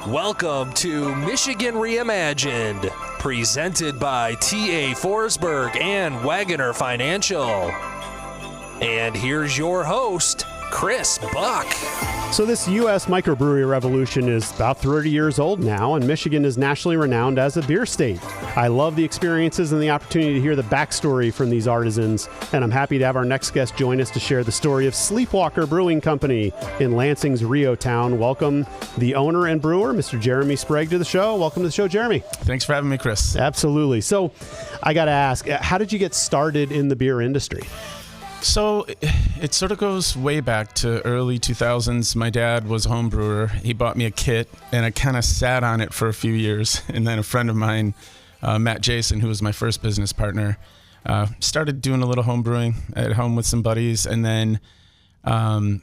Welcome to Michigan Reimagined, presented by T.A. Forsberg and Wagoner Financial. And here's your host, Chris Buck. So this U.S. microbrewery revolution is about 30 years old now, and Michigan is nationally renowned as a beer state. I love the experiences and the opportunity to hear the backstory from these artisans, and I'm happy to have our next guest join us to share the story of Sleepwalker Brewing Company in Lansing's REO town. Welcome the owner and brewer, Mr. Jeremy Sprague, to the show. Welcome to the show, Jeremy. Thanks for having me, Chris. Absolutely. So I got to ask, how did you get started in the beer industry? So it sort of goes way back to early 2000s. My dad was a home brewer. He bought me a kit, and I kind of sat on it for a few years. And then a friend of mine, Matt Jason, who was my first business partner, started doing a little home brewing at home with some buddies. And then around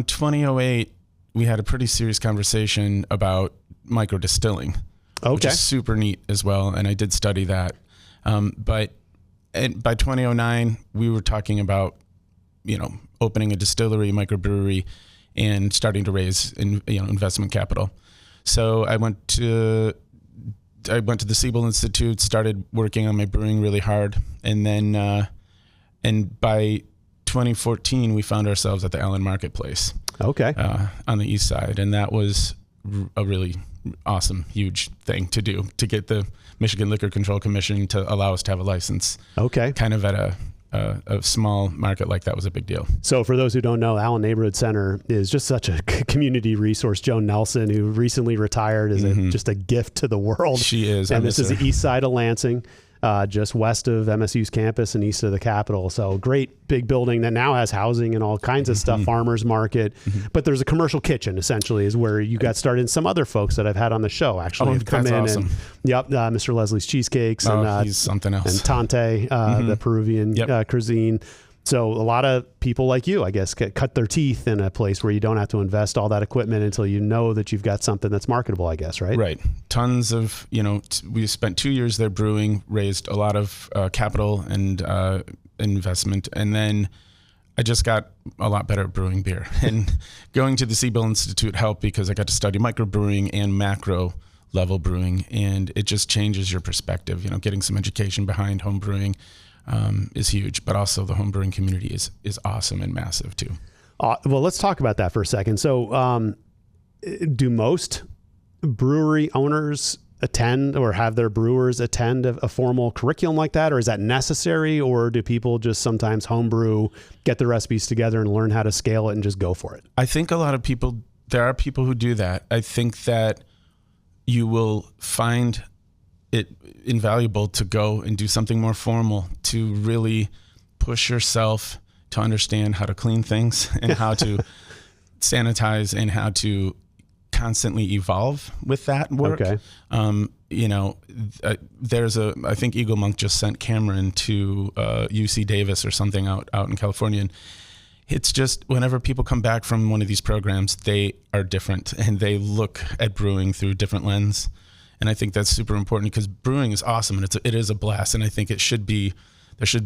2008, we had a pretty serious conversation about micro distilling, which is super neat as well. And I did study that. And by 2009, we were talking about, opening a distillery, microbrewery, and starting to raise, investment capital. So I went to the Siebel Institute, started working on my brewing really hard, and then, and by 2014, we found ourselves at the Allen Marketplace. Okay. On the east side, and that was a really awesome, huge thing to do, to get the Michigan Liquor Control Commission to allow us to have a license. Okay. Kind of at a small market like that was a big deal. So for those who don't know, Allen Neighborhood Center is just such a community resource. Joan Nelson, who recently retired, is just a gift to the world. She is. And this is the east side of Lansing, just west of MSU's campus and east of the Capitol. So great big building that now has housing and all kinds of stuff, farmers market. But there's a commercial kitchen, essentially, is where you got started. And some other folks that I've had on the show actually have come in. Awesome. And Mr. Leslie's Cheesecakes. And he's something else. And Tante, the Peruvian cuisine. So a lot of people like you, I guess, cut their teeth in a place where you don't have to invest all that equipment until you know that you've got something that's marketable, I guess, right? Right. Tons of, we spent 2 years there brewing, raised a lot of capital and investment. And then I just got a lot better at brewing beer. And going to the Siebel Institute helped because I got to study microbrewing and macro level brewing. And it just changes your perspective. Getting some education behind home brewing is huge, but also the home brewing community is awesome and massive too. Well, let's talk about that for a second. So do most brewery owners attend or have their brewers attend a formal curriculum like that? Or is that necessary? Or do people just sometimes homebrew, get the recipes together and learn how to scale it and just go for it? I think there are people who do that. I think that you will find it invaluable to go and do something more formal, to really push yourself to understand how to clean things and how to sanitize and how to constantly evolve with that work. Okay. I think Eagle Monk just sent Cameron to UC Davis or something out in California. And it's just whenever people come back from one of these programs, they are different and they look at brewing through a different lens. And I think that's super important because brewing is awesome and it is a blast. And I think there should be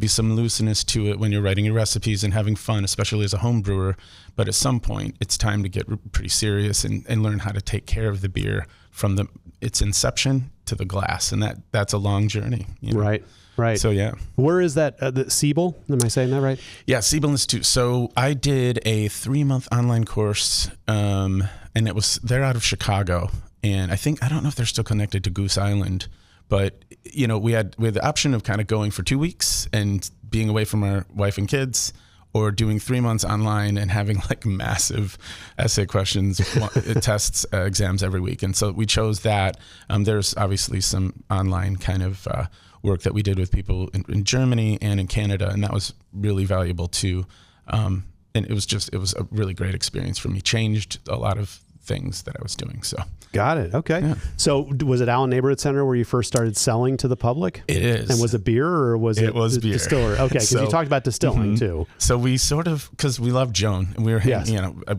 some looseness to it when you're writing your recipes and having fun, especially as a home brewer. But at some point, it's time to get pretty serious and learn how to take care of the beer from its inception to the glass. And that's a long journey. Right. So, yeah. Where is that? The Siebel? Am I saying that right? Yeah, Siebel Institute. So I did a 3-month online course and they're out of Chicago. And I don't know if they're still connected to Goose Island, but we had the option of kind of going for 2 weeks and being away from our wife and kids, or doing 3 months online and having like massive essay questions, tests, exams every week. And so we chose that. There's obviously some online kind of work that we did with people in Germany and in Canada, and that was really valuable too. And it was a really great experience for me. Changed a lot of things that I was doing. So. Got it. Okay. Yeah. So was it Allen Neighborhood Center where you first started selling to the public? It is. And was it beer or was it was beer. Distiller? Okay. Because you talked about distilling too. So we because we love Joan and we were,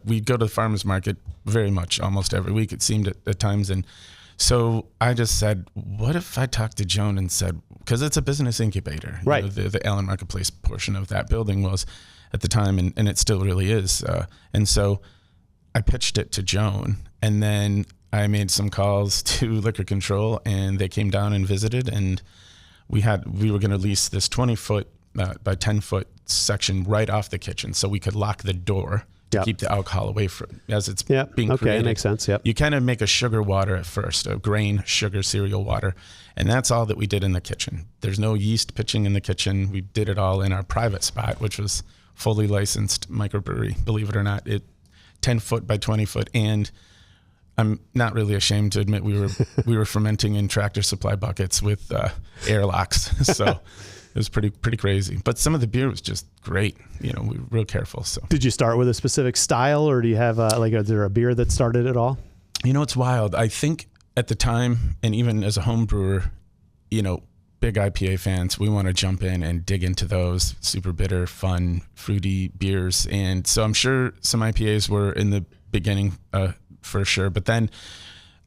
we'd go to the farmer's market very much almost every week, it seemed at times. And so I just said, what if I talked to Joan and said, because it's a business incubator, right? The Allen Marketplace portion of that building was at the time, and it still really is. And so I pitched it to Joan, and then I made some calls to liquor control, and they came down and visited, and we were going to lease this 20-foot by 10-foot section right off the kitchen, so we could lock the door to keep the alcohol away from as it's being created. Makes sense. Yep. You kind of make a sugar water at first, a grain sugar cereal water, and that's all that we did in the kitchen. There's no yeast pitching in the kitchen. We did it all in our private spot, which was fully licensed microbrewery, believe it or not. 10-foot by 20-foot, and I'm not really ashamed to admit we were fermenting in Tractor Supply buckets with airlocks. So it was pretty crazy. But some of the beer was just great. We were real careful. So did you start with a specific style, or do you have is there a beer that started it all? It's wild. I think at the time, and even as a home brewer, big IPA fans, we want to jump in and dig into those super bitter, fun, fruity beers. And so I'm sure some IPAs were in the beginning, for sure. But then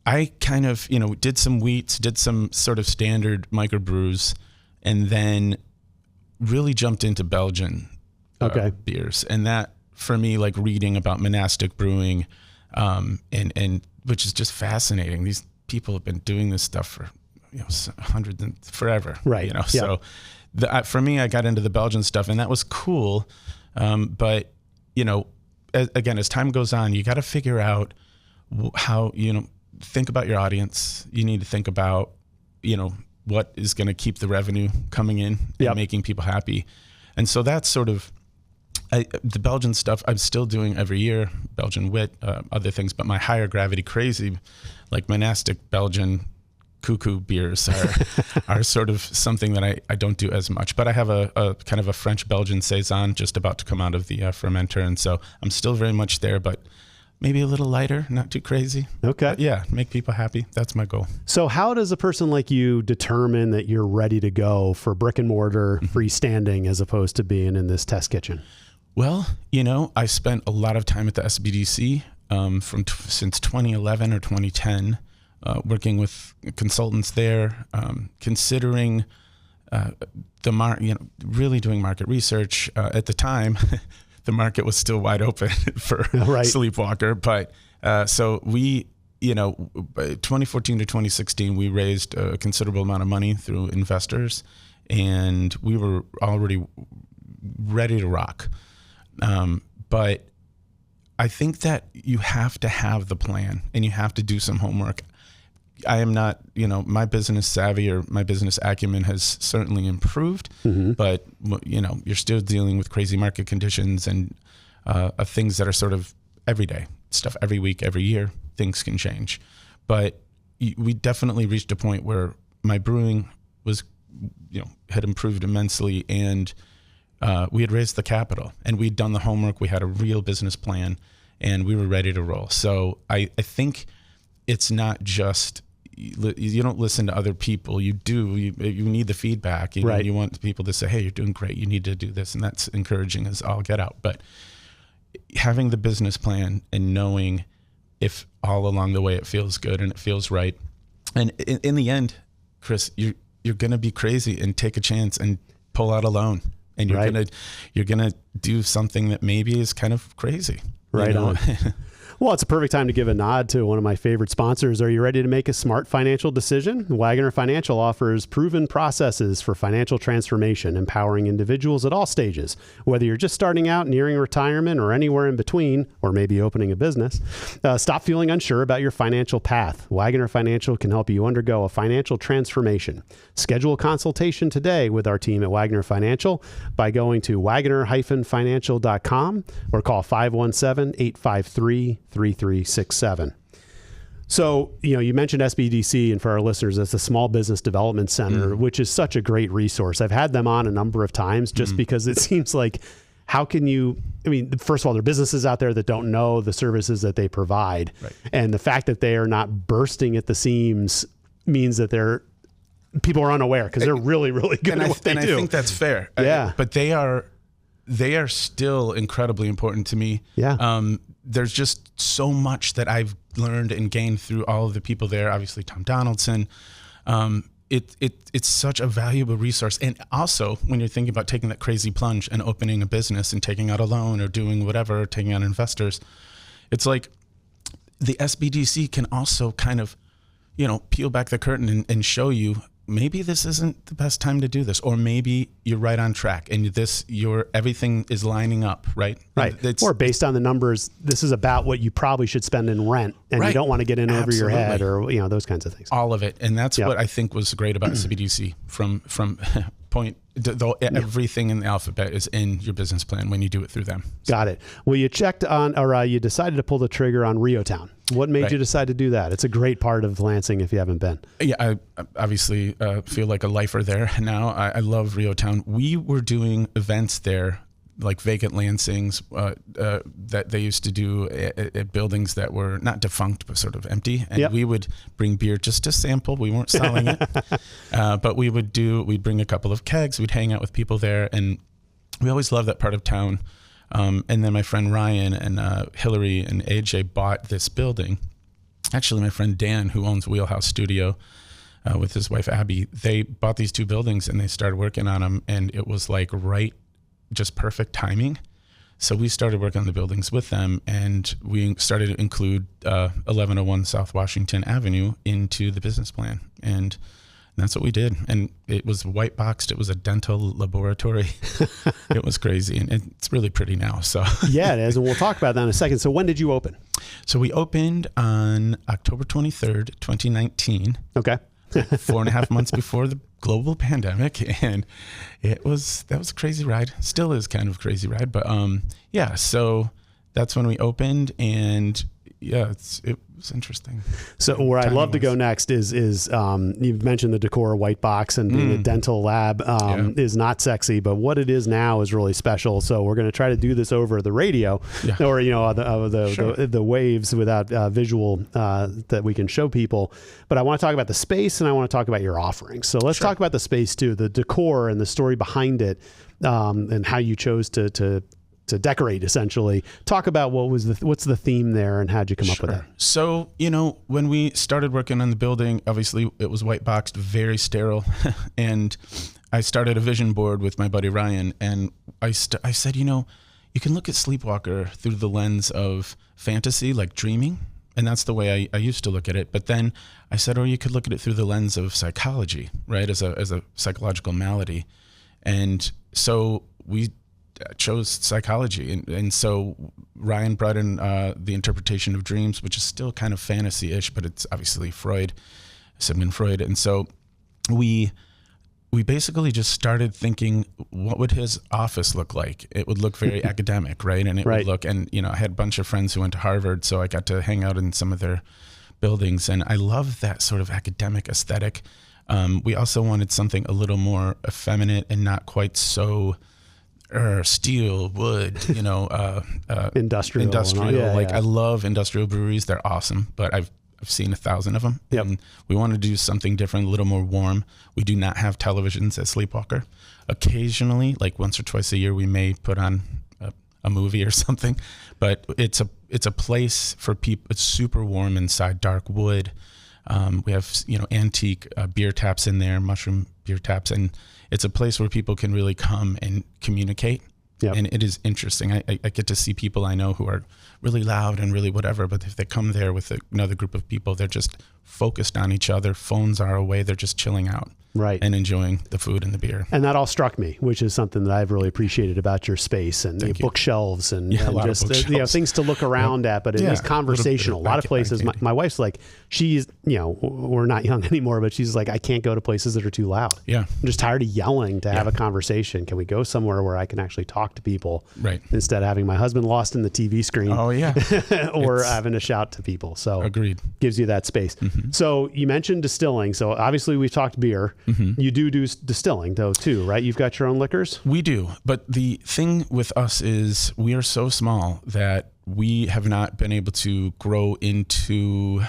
I kind of, did some wheats, did some sort of standard microbrews, and then really jumped into Belgian beers. And that, for me, like reading about monastic brewing, and which is just fascinating. These people have been doing this stuff for hundreds and forever. Right. So for me, I got into the Belgian stuff, and that was cool. But again, as time goes on, you got to figure out how, think about your audience. You need to think about, what is going to keep the revenue coming in and making people happy. And so that's sort of the Belgian stuff I'm still doing every year, Belgian wit, other things, but my higher gravity crazy, like monastic Belgian cuckoo beers are sort of something that I don't do as much. But I have a kind of a French Belgian Saison just about to come out of the fermenter. And so I'm still very much there, but maybe a little lighter, not too crazy. Okay. But make people happy. That's my goal. So how does a person like you determine that you're ready to go for brick and mortar freestanding as opposed to being in this test kitchen? Well, I spent a lot of time at the SBDC since 2011 or 2010, working with consultants there, considering really doing market research. At the time, the market was still wide open for Sleepwalker. But so we, 2014 to 2016, we raised a considerable amount of money through investors, and we were already ready to rock. But I think that you have to have the plan, and you have to do some homework. I am not, my business savvy or my business acumen has certainly improved, but you're still dealing with crazy market conditions and things that are sort of everyday stuff. Every week, every year, things can change. But we definitely reached a point where my brewing was, had improved immensely, and we had raised the capital, and we'd done the homework. We had a real business plan, and we were ready to roll. So I think it's not just, you don't listen to other people. You do. You need the feedback. You want people to say, hey, you're doing great. You need to do this. And that's encouraging as all get out. But having the business plan and knowing if all along the way it feels good and it feels right. And in the end, Chris, you're going to be crazy and take a chance and pull out a loan. And you're gonna do something that maybe is kind of crazy. Right on. Well, it's a perfect time to give a nod to one of my favorite sponsors. Are you ready to make a smart financial decision? Wagner Financial offers proven processes for financial transformation, empowering individuals at all stages. Whether you're just starting out, nearing retirement, or anywhere in between, or maybe opening a business, stop feeling unsure about your financial path. Wagner Financial can help you undergo a financial transformation. Schedule a consultation today with our team at Wagner Financial by going to wagner-financial.com or call 517-853-3367. So, you mentioned SBDC, and for our listeners, that's the Small Business Development Center, which is such a great resource. I've had them on a number of times just because it seems like, how can you, first of all, there are businesses out there that don't know the services that they provide. Right. And the fact that they are not bursting at the seams means that people are unaware because they're really, really good at what they do. And I think that's fair. Yeah. But they are still incredibly important to me. Yeah. There's just so much that I've learned and gained through all of the people there. Obviously, Tom Donaldson. It's such a valuable resource. And also, when you're thinking about taking that crazy plunge and opening a business and taking out a loan or doing whatever, taking on investors, it's like the SBDC can also kind of, peel back the curtain and show you, maybe this isn't the best time to do this, or maybe you're right on track and everything is lining up, right? Right. Or based on the numbers, this is about what you probably should spend in rent, and you don't want to get in over your head, or those kinds of things. All of it. And that's what I think was great about CBDC from point. Everything in the alphabet is in your business plan when you do it through them. Got it. Well, you checked on, or you decided to pull the trigger on REO Town. What made you decide to do that? It's a great part of Lansing if you haven't been. Yeah, I obviously feel like a lifer there now. I love REO Town. We were doing events there, like vacant Lansings that they used to do at buildings that were not defunct but sort of empty, and we would bring beer just to sample. We weren't selling it, but we'd bring a couple of kegs. We'd hang out with people there, and we always loved that part of town. And then my friend Ryan and Hillary and AJ bought this building. Actually, my friend Dan, who owns Wheelhouse Studio with his wife Abby, they bought these two buildings and they started working on them, and it was like just perfect timing. So we started working on the buildings with them, and we started to include 1101 South Washington Avenue into the business plan. And that's what we did. And it was white boxed. It was a dental laboratory. It was crazy. And it's really pretty now. So yeah, it is. And we'll talk about that in a second. So when did you open? So we opened on October 23rd, 2019. Okay. 4.5 months before the global pandemic, and that was a crazy ride. Still is kind of a crazy ride, but so that's when we opened, and it was interesting. So where I'd love to go next is you've mentioned the decor, white box, and being a dental lab is not sexy, but what it is now is really special. So we're going to try to do this over the radio, or the waves without visual that we can show people. But I want to talk about the space, and I want to talk about your offerings. So let's talk about the space too, the decor and the story behind it, and how you chose to decorate, essentially. Talk about what's the theme there, and how'd you come up with that? So, when we started working on the building, obviously it was white boxed, very sterile. And I started a vision board with my buddy Ryan, and I said, you can look at Sleepwalker through the lens of fantasy, like dreaming. And that's the way I used to look at it. But then I said, you could look at it through the lens of psychology, right? As a psychological malady. And so we chose psychology, and so Ryan brought in the interpretation of dreams, which is still kind of fantasy-ish, but it's obviously Sigmund Freud. And so we basically just started thinking, what would his office look like? It would look very academic, right? And it would look, and I had a bunch of friends who went to Harvard, so I got to hang out in some of their buildings, and I love that sort of academic aesthetic. We also wanted something a little more effeminate and not quite so steel, wood, industrial. I love industrial breweries. They're awesome, but I've seen 1,000 of them. And we want to do something different, a little more warm. We do not have televisions at Sleepwalker. Occasionally, like once or twice a year, we may put on a movie or something, but it's a place for people. It's super warm inside, dark wood. We have antique beer taps in there, mushroom beer taps, and it's a place where people can really come and communicate. And it is interesting. I get to see people I know who are really loud and really whatever, but if they come there with another group of people, they're just focused on each other. Phones are away. They're just chilling out. Right. And enjoying the food and the beer. And that all struck me, which is something that I've really appreciated about your space, and the bookshelves and just things to look around at, but it is conversational. A lot of places, my wife's like, she's, we're not young anymore, but she's like, I can't go to places that are too loud. Yeah. I'm just tired of yelling to have a conversation. Can we go somewhere where I can actually talk to people? Right. Instead of having my husband lost in the TV screen. Oh, yeah. or having to shout to people. So agreed. Gives you that space. Mm-hmm. So you mentioned distilling. So obviously we've talked beer. Mm-hmm. You do distilling though too, right? You've got your own liquors? We do. But the thing with us is we are so small that we have not been able to grow into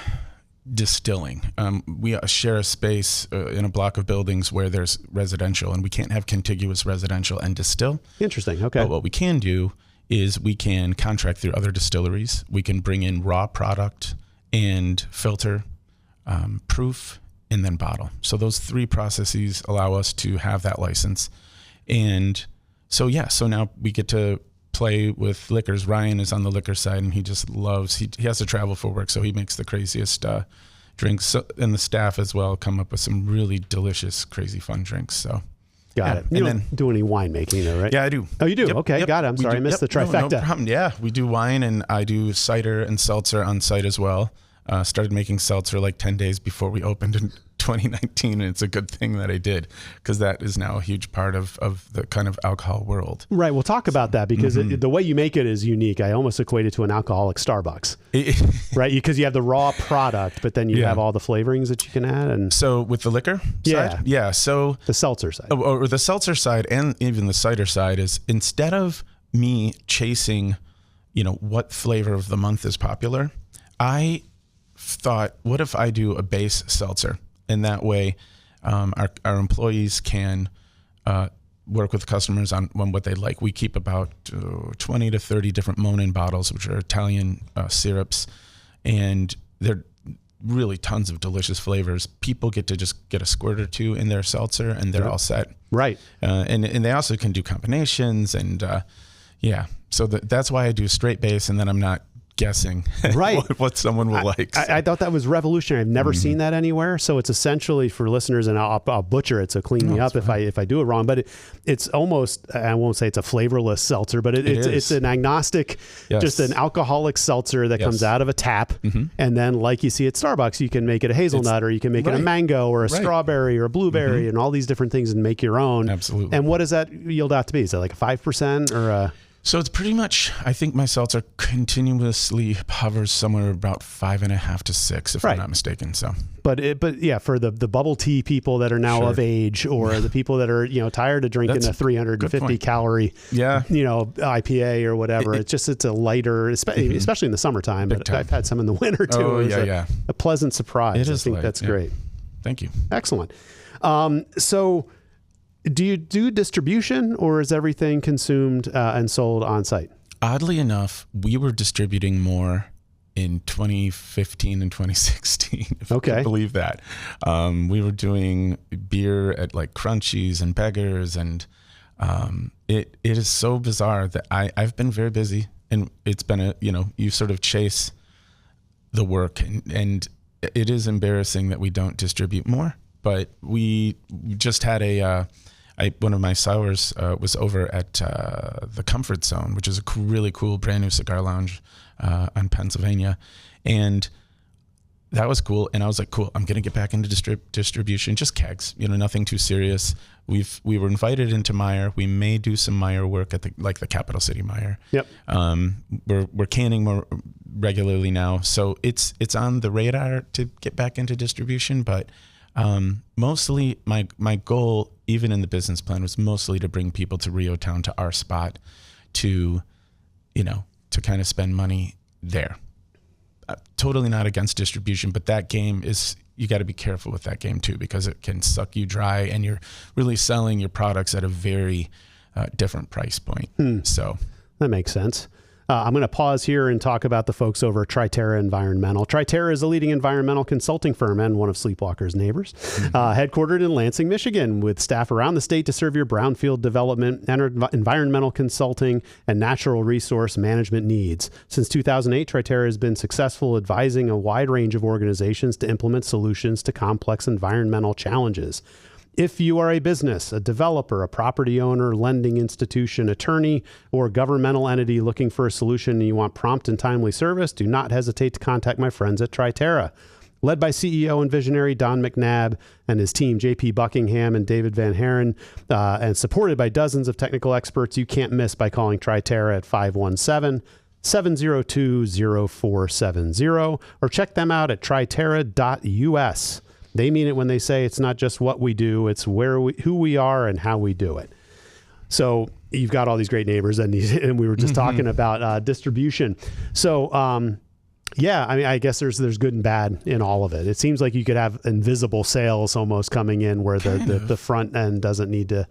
distilling. We share a space in a block of buildings where there's residential, and we can't have contiguous residential and distill. Interesting. Okay. But what we can do is we can contract through other distilleries. We can bring in raw product and filter, proof, and then bottle. So those three processes allow us to have that license. And so now we get to play with liquors. Ryan is on the liquor side, and he just loves. He has to travel for work, so he makes the craziest drinks. So, and the staff as well come up with some really delicious, crazy fun drinks. So. Got it. You don't do any winemaking though, right? Yeah, I do. Oh, you do? Yep, okay, yep. Got it. I'm sorry, I missed the trifecta. No problem. Yeah, we do wine, and I do cider and seltzer on site as well. Started making seltzer like 10 days before we opened in 2019, and it's a good thing that I did, because that is now a huge part of the kind of alcohol world. Right. We'll talk about that, because the way you make it is unique. I almost equate it to an alcoholic Starbucks, right? Because you have the raw product, but then you have all the flavorings that you can add. And so with the liquor side? Yeah. So the seltzer side. Or the seltzer side and even the cider side is, instead of me chasing, what flavor of the month is popular, I thought, what if I do a base seltzer? And that way, our employees can work with customers on what they like. We keep about 20 to 30 different Monin bottles, which are Italian syrups, and they're really tons of delicious flavors. People get to just get a squirt or two in their seltzer, and they're all set. Right. And they also can do combinations, and so that's why I do straight base, and then I'm not guessing what someone will like. I thought that was revolutionary. I've never seen that anywhere. So it's essentially, for listeners, and I'll butcher it, so clean me up if I do it wrong, but it's almost, I won't say it's a flavorless seltzer, but it's an agnostic, just an alcoholic seltzer that comes out of a tap. And then, like you see at Starbucks, you can make it a hazelnut, or you can make it a mango, or a strawberry, or a blueberry, and all these different things, and make your own. Absolutely. And what does that yield out to be? Is that like a 5% or a... So it's pretty much, I think my seltzer continuously hovers somewhere about 5.5 to 6, if I'm not mistaken. So, but yeah, for the bubble tea people that are now of age, or the people that are tired of drinking a 350 calorie, IPA or whatever, it's a lighter, especially in the summertime. But I've had some in the winter too. A pleasant surprise. It is. I think that's great. Thank you. Excellent. So, do you do distribution, or is everything consumed and sold on site? Oddly enough, we were distributing more in 2015 and 2016, if you can believe that. We were doing beer at like Crunchies and Beggars, and it is so bizarre that I've been very busy, and it's been you sort of chase the work, and it is embarrassing that we don't distribute more, but we just had one of my sours was over at the Comfort Zone, which is a really cool brand new cigar lounge on Pennsylvania. And that was cool. And I was like, cool, I'm going to get back into distribution, just kegs, nothing too serious. We were invited into Meyer. We may do some Meyer work at the Capital City Meyer. Yep. We're canning more regularly now. So it's on the radar to get back into distribution, but mostly my goal, even in the business plan, was mostly to bring people to REO Town, to our spot, to kind of spend money there. Totally not against distribution, but that game you got to be careful with that game too, because it can suck you dry, and you're really selling your products at a very different price point. So that makes sense. I'm going to pause here and talk about the folks over at Triterra Environmental. Triterra is a leading environmental consulting firm and one of Sleepwalker's neighbors, headquartered in Lansing, Michigan, with staff around the state to serve your brownfield development, environmental consulting, and natural resource management needs. Since 2008, Triterra has been successful advising a wide range of organizations to implement solutions to complex environmental challenges. If you are a business, a developer, a property owner, lending institution, attorney, or governmental entity looking for a solution and you want prompt and timely service, do not hesitate to contact my friends at Triterra. Led by CEO and visionary Don McNabb and his team, JP Buckingham and David Van Haren, and supported by dozens of technical experts, you can't miss by calling Triterra at 517-702-0470, or check them out at triterra.us. They mean it when they say it's not just what we do, it's who we are and how we do it. So you've got all these great neighbors, and we were just talking about distribution. So, I guess there's good and bad in all of it. It seems like you could have invisible sales almost coming in, where the front end doesn't need to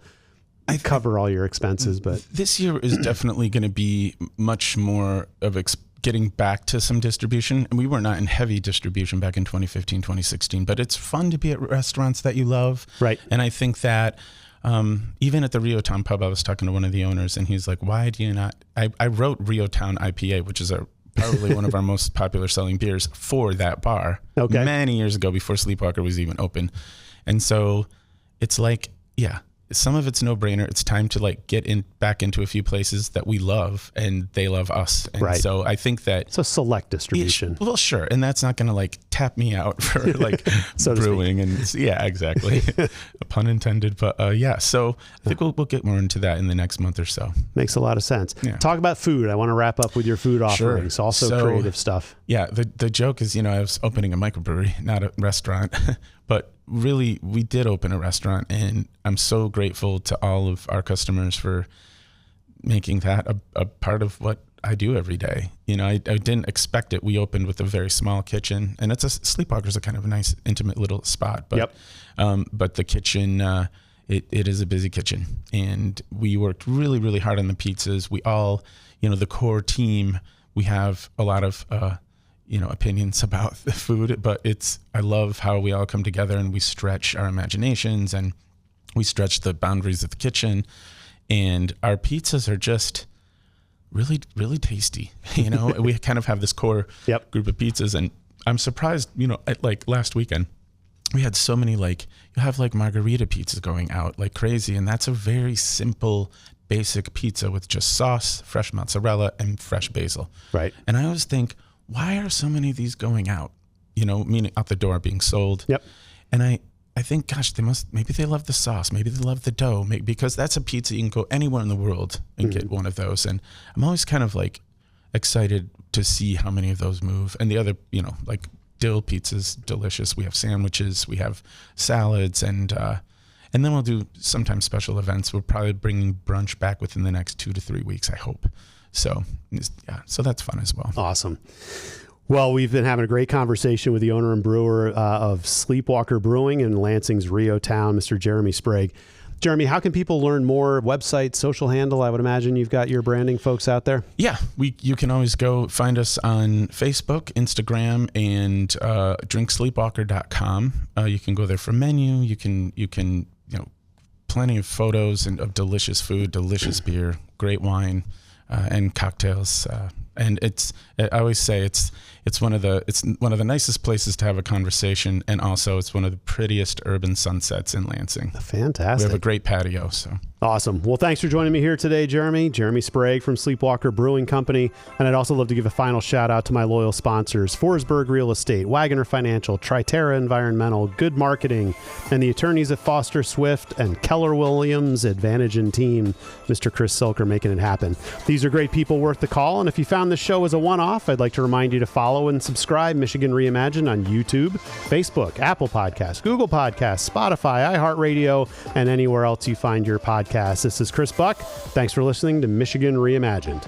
cover all your expenses. But this year is definitely going to be much more of getting back to some distribution. And we were not in heavy distribution back in 2015, 2016, but it's fun to be at restaurants that you love. Right. And I think that even at the REO Town pub, I was talking to one of the owners, and he's like, why do you not, I wrote REO Town IPA, which is probably one of our most popular selling beers, for that bar many years ago, before Sleepwalker was even open. And so it's like, yeah, some of it's no brainer. It's time to like get back into a few places that we love and they love us. And so I think that it's a select distribution. Well, sure. And that's not going to like tap me out for like so brewing and yeah, exactly. Pun intended. But yeah, so I think we'll get more into that in the next month or so. Makes a lot of sense. Yeah. Talk about food. I want to wrap up with your food offerings, Sure. also creative stuff. Yeah. The joke is, I was opening a microbrewery, not a restaurant, but really, we did open a restaurant, and I'm so grateful to all of our customers for making that a part of what I do every day. I didn't expect it. We opened with a very small kitchen, and Sleepwalker's a kind of a nice, intimate little spot. But, but the kitchen, it is a busy kitchen, and we worked really, really hard on the pizzas. We all, the core team, we have a lot of opinions about the food, but I love how we all come together and we stretch our imaginations and we stretch the boundaries of the kitchen, and our pizzas are just really, really tasty. We kind of have this core group of pizzas, and I'm surprised, like last weekend, we had so many, you have margarita pizzas going out like crazy. And that's a very simple, basic pizza with just sauce, fresh mozzarella, and fresh basil. Right. And I always think, why are so many of these going out, meaning out the door being sold? Yep. And I think, gosh, maybe they love the sauce. Maybe they love the dough, because that's a pizza. You can go anywhere in the world and get one of those. And I'm always kind of excited to see how many of those move. And the other, dill pizza's delicious. We have sandwiches, we have salads, and then we'll do sometimes special events. We're probably bringing brunch back within the next 2 to 3 weeks, I hope. So, yeah, so that's fun as well. Awesome. Well, we've been having a great conversation with the owner and brewer of Sleepwalker Brewing in Lansing's REO Town, Mr. Jeremy Sprague. Jeremy, how can people learn more? Website, social handle? I would imagine you've got your branding folks out there. Yeah, you can always go find us on Facebook, Instagram, and drinksleepwalker.com. You can go there for menu. You can plenty of photos of delicious food, delicious beer, great wine. And cocktails, and I always say it's one of the nicest places to have a conversation, and also it's one of the prettiest urban sunsets in Lansing. Fantastic. We have a great patio. So awesome. Well, thanks for joining me here today, Jeremy Sprague from Sleepwalker Brewing Company. And I'd also love to give a final shout out to my loyal sponsors: Forsberg Real Estate, Wagoner Financial, Triterra Environmental, Good Marketing, and the attorneys at Foster Swift and Keller Williams Advantage and Team, Mr. Chris Silker, making it happen. These are great people worth the call. And if you found this show as a one-off, I'd like to remind you to follow and subscribe Michigan Reimagined on YouTube, Facebook, Apple Podcasts, Google Podcasts, Spotify, iHeartRadio, and anywhere else you find your podcasts. This is Chris Buck. Thanks for listening to Michigan Reimagined.